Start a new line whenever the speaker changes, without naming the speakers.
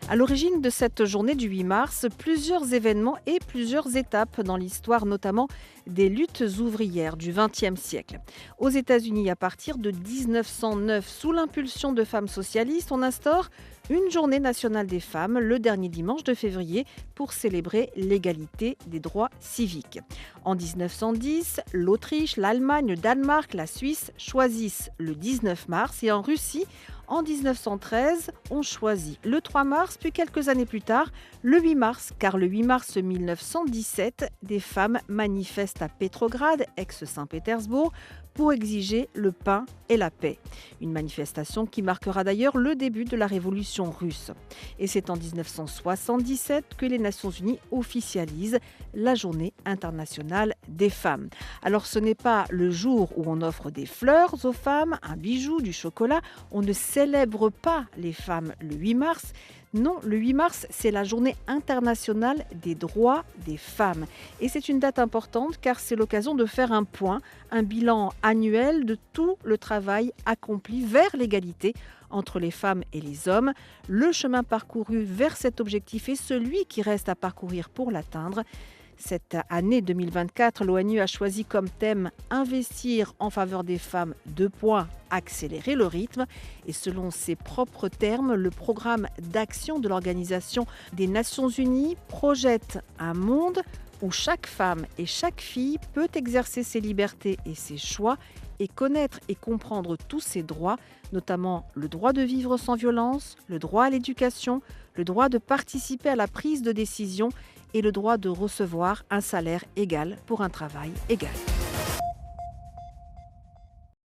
À l'origine de cette journée du 8 mars, plusieurs événements et plusieurs étapes dans l'histoire, notamment des luttes ouvrières du XXe siècle. Aux États-Unis, à partir de 1909, sous l'impulsion de femmes socialistes, on instaure une journée nationale des femmes le dernier dimanche de février pour célébrer l'égalité des droits civiques. En 1910, l'Autriche, l'Allemagne, le Danemark, la Suisse choisissent le 19 mars et en Russie, en 1913, on choisit le 3 mars, puis quelques années plus tard, le 8 mars, car le 8 mars 1917, des femmes manifestent à Pétrograd, ex-Saint-Pétersbourg, pour exiger le pain et la paix. Une manifestation qui marquera d'ailleurs le début de la révolution russe. Et c'est en 1977 que les Nations Unies officialisent la Journée internationale des femmes. Alors ce n'est pas le jour où on offre des fleurs aux femmes, un bijou, du chocolat. On ne célèbre pas les femmes le 8 mars. Non, le 8 mars, c'est la journée internationale des droits des femmes. Et c'est une date importante car c'est l'occasion de faire un point, un bilan annuel de tout le travail accompli vers l'égalité entre les femmes et les hommes, le chemin parcouru vers cet objectif et celui qui reste à parcourir pour l'atteindre. Cette année 2024, l'ONU a choisi comme thème « Investir en faveur des femmes, accélérer le rythme ». Et selon ses propres termes, le programme d'action de l'Organisation des Nations Unies projette un monde où chaque femme et chaque fille peut exercer ses libertés et ses choix et connaître et comprendre tous ses droits, notamment le droit de vivre sans violence, le droit à l'éducation, le droit de participer à la prise de décision et le droit de recevoir un salaire égal pour un travail égal.